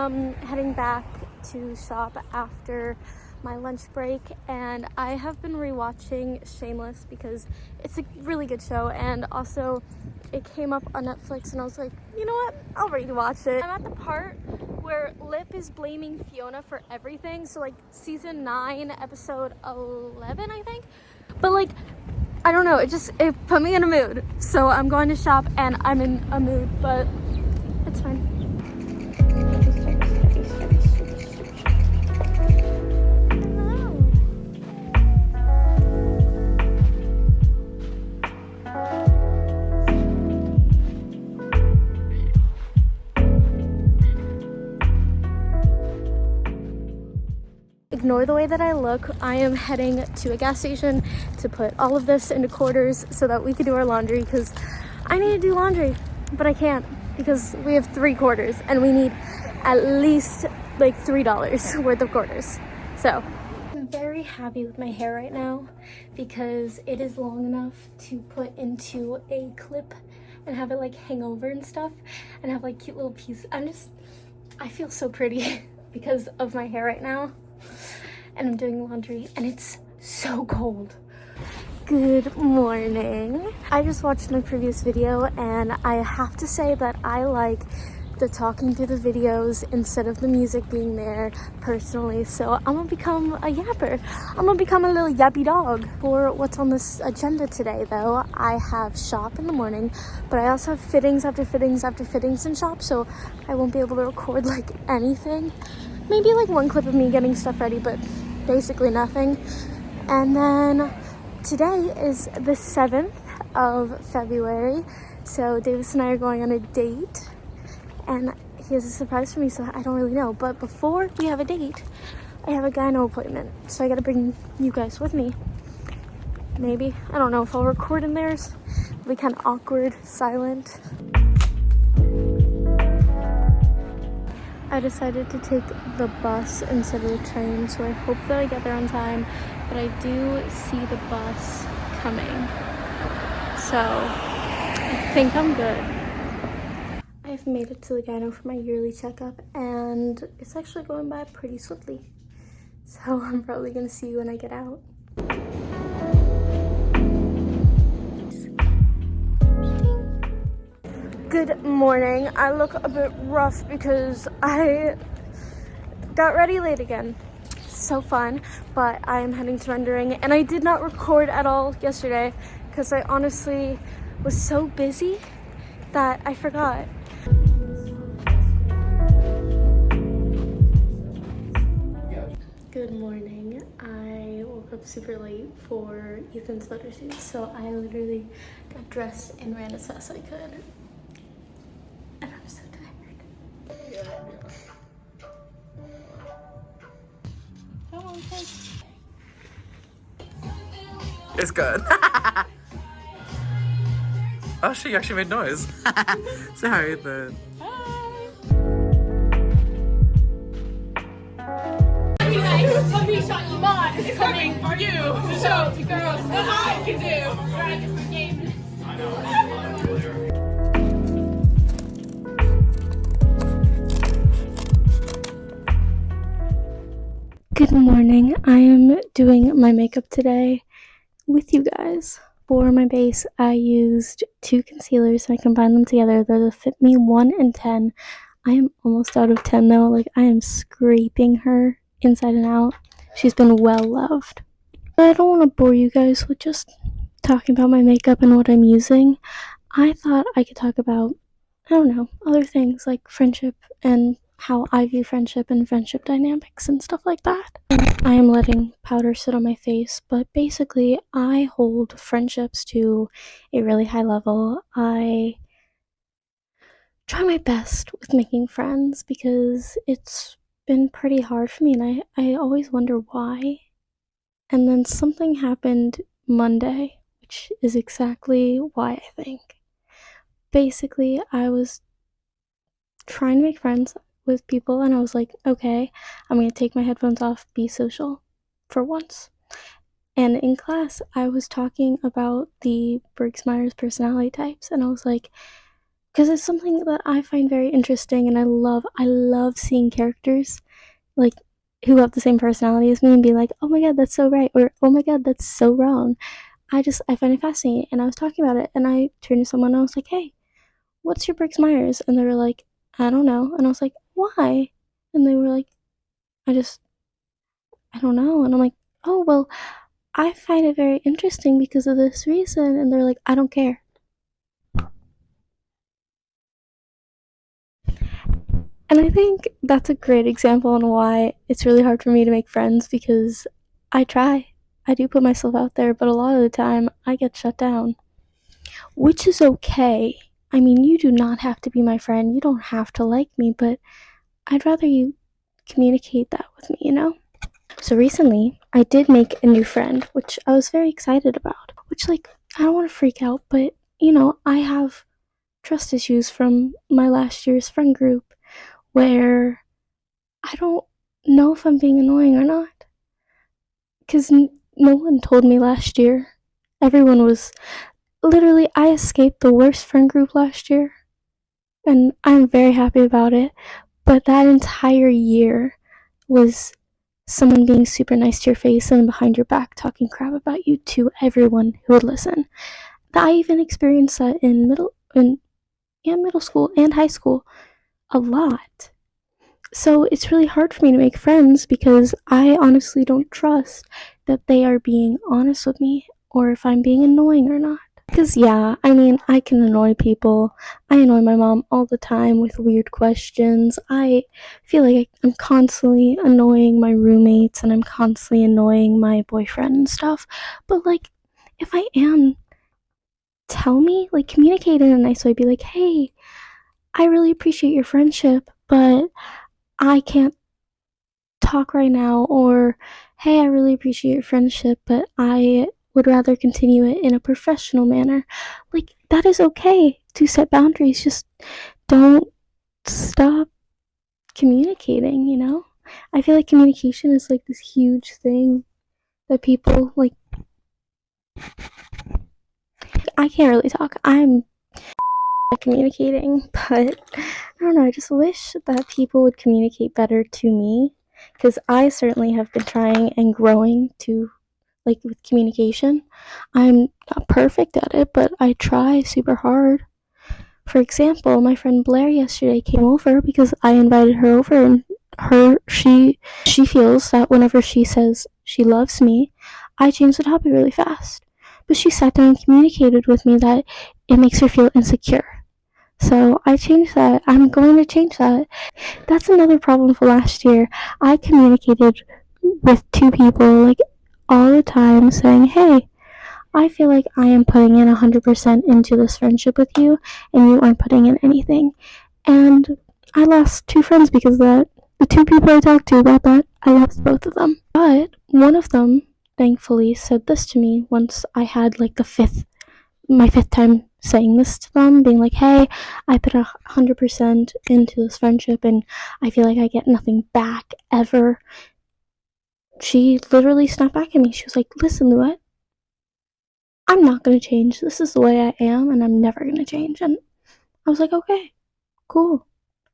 heading back to shop after my lunch break, and I have been rewatching Shameless because it's a really good show, and also it came up on Netflix and I was like, you know what, I'll rewatch it. I'm at the part where Lip is blaming Fiona for everything, so like season 9 episode 11 I think, but like I don't know, it put me in a mood, so I'm going to shop and I'm in a mood, but it's fine. Ignore the way that I look. I am heading to a gas station to put all of this into quarters so that we can do our laundry, because I need to do laundry, but I can't because we have 3 quarters and we need at least like $3 worth of quarters. So I'm very happy with my hair right now because it is long enough to put into a clip and have it like hang over and stuff and have like cute little pieces. I feel so pretty because of my hair right now. And I'm doing laundry and it's so cold. Good morning. I just watched my previous video and I have to say that I like the talking through the videos instead of the music being there personally, so I'm gonna become a yapper. I'm gonna become a little yappy dog. For what's on this agenda today though, I have shop in the morning, but I also have fittings after fittings after fittings in shop, so I won't be able to record like anything. Maybe like one clip of me getting stuff ready, but basically nothing. And then today is the 7th of February, so Davis and I are going on a date, and he has a surprise for me, so I don't really know. But before we have a date, I have a gyno appointment, so I gotta bring you guys with me. Maybe. I don't know if I'll record in theirs. It'll be kind of awkward, silent. I decided to take the bus instead of the train, so I hope that I get there on time, but I do see the bus coming, so I think I'm good. I've made it to the gyno for my yearly checkup, and it's actually going by pretty swiftly, so I'm probably gonna see you when I get out. Good morning. I look a bit rough because I got ready late again. So fun, but I am heading to rendering, and I did not record at all yesterday because I honestly was so busy that I forgot. Good morning. I woke up super late for Ethan's photo shoot, so I literally got dressed and ran as fast as I could. And I'm so tired. Oh, thanks. It's good. Oh, she actually made noise. Say hi, Ethan. Somebody shot you mod is coming for you to show the girls what I can do. Good morning. I am doing my makeup today with you guys. For my base, I used 2 concealers and I combined them together. They're the Fit Me 1 and 10. I am almost out of 10 though. Like, I am scraping her inside and out. She's been well loved. But I don't want to bore you guys with just talking about my makeup and what I'm using. I thought I could talk about, I don't know, other things like friendship and how I view friendship and friendship dynamics and stuff like that. I am letting powder sit on my face, but basically I hold friendships to a really high level. I try my best with making friends because it's been pretty hard for me, and I always wonder why. And then something happened Monday, which is exactly why, I think. Basically, I was trying to make friends with people, and I was like, okay, I'm gonna take my headphones off, be social for once. And in class, I was talking about the Briggs-Myers personality types, and I was like, because it's something that I find very interesting, and I love seeing characters like who have the same personality as me and be like, oh my god, that's so right, or oh my god, that's so wrong. I find it fascinating. And I was talking about it, and I turned to someone and I was like, hey, what's your Briggs Myers? And they were like, I don't know. And I was like, why? And they were like, I just, I don't know. And I'm like, oh, well, I find it very interesting because of this reason. And they're like, I don't care. And I think that's a great example on why it's really hard for me to make friends, because I try. I do put myself out there, but a lot of the time I get shut down, which is okay. I mean, you do not have to be my friend. You don't have to like me, but I'd rather you communicate that with me, you know? So recently, I did make a new friend, which I was very excited about. Which, like, I don't want to freak out, but, I have trust issues from my last year's friend group where I don't know if I'm being annoying or not. Because no one told me last year. Everyone was literally, I escaped the worst friend group last year, and I'm very happy about it. But that entire year was someone being super nice to your face and behind your back talking crap about you to everyone who would listen. I even experienced that in middle school and high school a lot. So it's really hard for me to make friends because I honestly don't trust that they are being honest with me or if I'm being annoying or not. Because, yeah, I mean, I can annoy people. I annoy my mom all the time with weird questions. I feel like I'm constantly annoying my roommates and I'm constantly annoying my boyfriend and stuff. But, like, if I am, tell me, like, communicate in a nice way. Be like, hey, I really appreciate your friendship, but I can't talk right now. Or, hey, I really appreciate your friendship, but I would rather continue it in a professional manner. Like, that is okay to set boundaries. Just don't stop communicating, you know? I feel like communication is like this huge thing that people like. I can't really talk. I'm communicating, but I don't know. I just wish that people would communicate better to me because I certainly have been trying and growing to like with communication. I'm not perfect at it, but I try super hard. For example, my friend Blair yesterday came over because I invited her over, and she feels that whenever she says she loves me, I change the topic really fast. But she sat down and communicated with me that it makes her feel insecure. So I changed that. I'm going to change that. That's another problem for last year. I communicated with two people like all the time saying, hey, I feel like I am putting in 100% into this friendship with you, and you aren't putting in anything. And I lost two friends because of that. The two people I talked to about that, I lost both of them. But one of them, thankfully, said this to me once I had like my fifth time saying this to them, being like, hey, I put 100% into this friendship, and I feel like I get nothing back ever. She literally snapped back at me. She was like, listen, Luette, I'm not going to change. This is the way I am, and I'm never going to change. And I was like, okay, cool.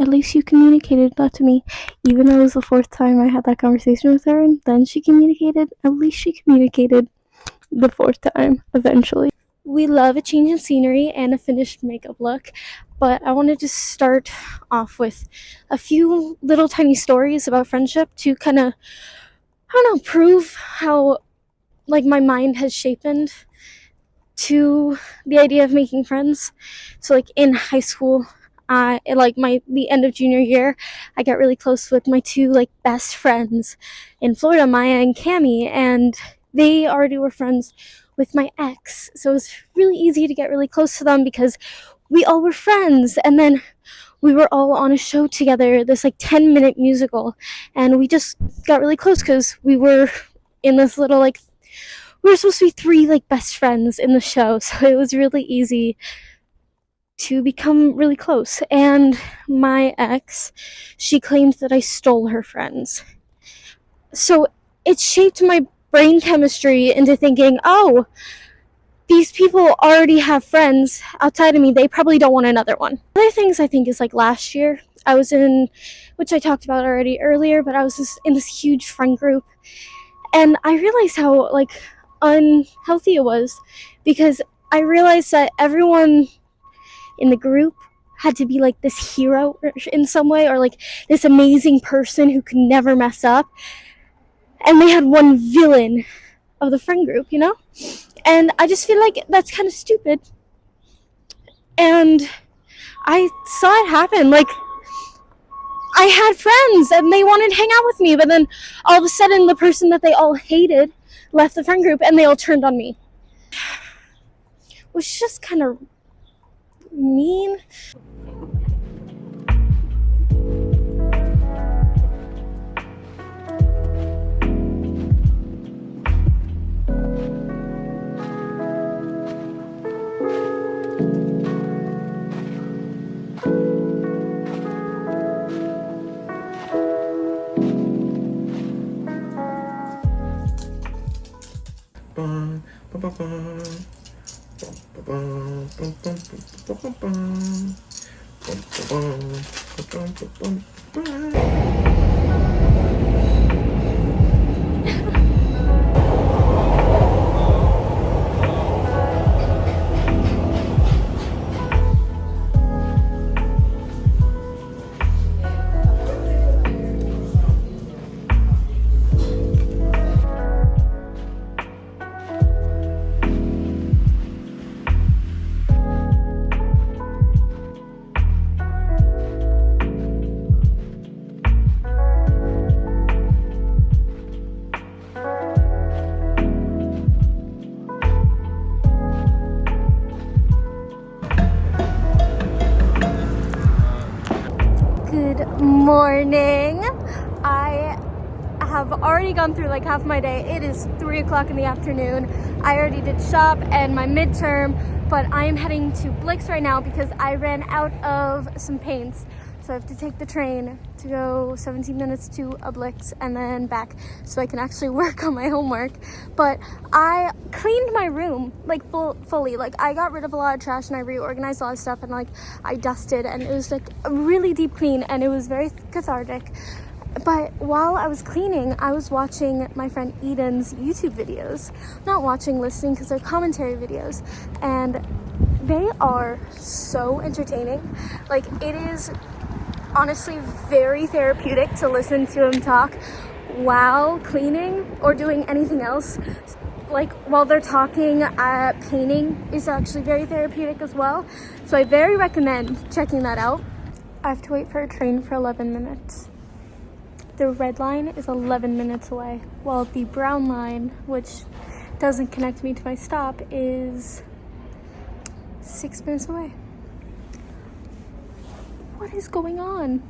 At least you communicated that to me. Even though it was the fourth time I had that conversation with her, and then she communicated, at least she communicated the fourth time eventually. We love a change in scenery and a finished makeup look, but I wanted to start off with a few little tiny stories about friendship to kind of, I don't know, prove how like my mind has shaped to the idea of making friends. So like in high school, like the end of junior year, I got really close with my two like best friends in Florida, Maya and Cami, and they already were friends with my ex. So it was really easy to get really close to them because we all were friends. And then we were all on a show together, this like 10-minute musical, and we just got really close because we were in this little like we were supposed to be three like best friends in the show, so it was really easy to become really close. And my ex, she claimed that I stole her friends. So it shaped my brain chemistry into thinking, oh, these people already have friends outside of me. They probably don't want another one. Other things I think is like last year I was in, which I talked about already earlier, but I was just in this huge friend group, and I realized how like unhealthy it was, because I realized that everyone in the group had to be like this hero in some way, or like this amazing person who could never mess up, and they had one villain of the friend group, you know? And I just feel like that's kind of stupid. And I saw it happen. Like, I had friends and they wanted to hang out with me, but then all of a sudden the person that they all hated left the friend group and they all turned on me. Which is just kind of mean. Good morning. I have already gone through like half my day. It is 3 o'clock in the afternoon. I already did shop and my midterm, but I am heading to Blix right now because I ran out of some paints. So I have to take the train to go 17 minutes to a Blix and then back so I can actually work on my homework. But I cleaned my room like fully. Like, I got rid of a lot of trash and I reorganized a lot of stuff, and like I dusted, and it was like a really deep clean and it was very cathartic. But while I was cleaning, I was watching my friend Eden's YouTube videos. Not watching, listening, because they're commentary videos. And they are so entertaining. Like, it is honestly very therapeutic to listen to him talk while cleaning or doing anything else. Like, while they're talking, painting is actually very therapeutic as well. So I very recommend checking that out. I have to wait for a train for 11 minutes. The red line is 11 minutes away, while the brown line, which doesn't connect me to my stop, is 6 minutes away. What is going on?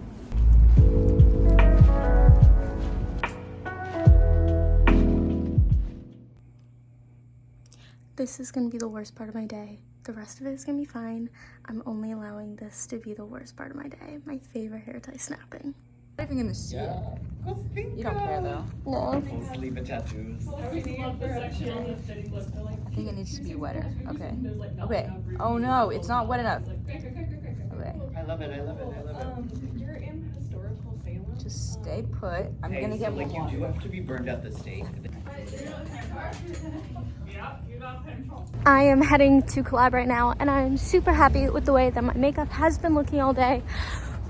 This is gonna be the worst part of my day. The rest of it is gonna be fine. I'm only allowing this to be the worst part of my day. My favorite hair tie snapping. I'm not even gonna see it. You don't care though. No. Sleeve of tattoos. I think it needs to be wetter. Okay. Okay. Oh no, it's not wet enough. Okay. I love it, I love it, I love it. You're in historical Salem. Just stay put. I'm Hey, gonna so, get like, more. you do have to be burned at the stake. I am heading to collab right now, and I'm super happy with the way that my makeup has been looking all day.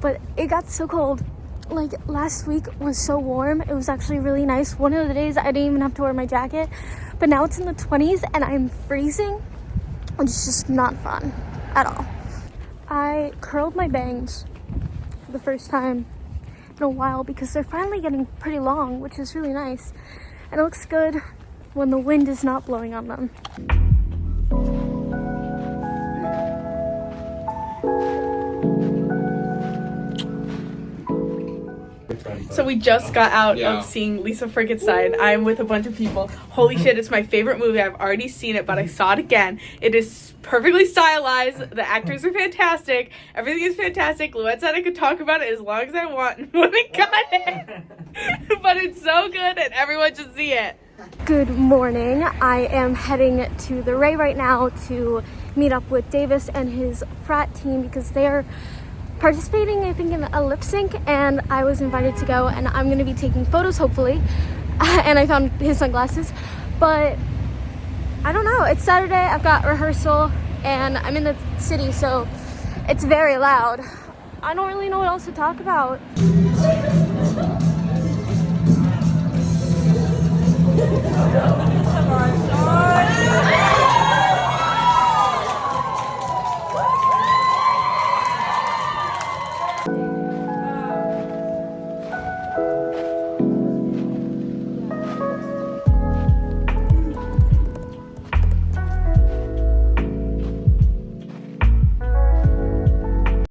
But it got so cold. Like, last week was so warm. It was actually really nice. One of the days I didn't even have to wear my jacket, but now it's in the 20s and I'm freezing. It's just not fun at all. I curled my bangs for the first time in a while because they're finally getting pretty long, which is really nice. And it looks good when the wind is not blowing on them. So we just got out of seeing Lisa Frankenstein. I'm with a bunch of people. Holy shit, it's my favorite movie. I've already seen it, but I saw it again. It is perfectly stylized. The actors are fantastic. Everything is fantastic. Luette said I could talk about it as long as I want. When it got it. But it's so good and everyone should see it. Good morning. I am heading to the Ray right now to meet up with Davis and his frat team because they're participating, I think, in a lip sync, and I was invited to go, and I'm gonna be taking photos, hopefully. And I found his sunglasses, but I don't know. It's Saturday, I've got rehearsal, and I'm in the city, so it's very loud. I don't really know what else to talk about. Come on,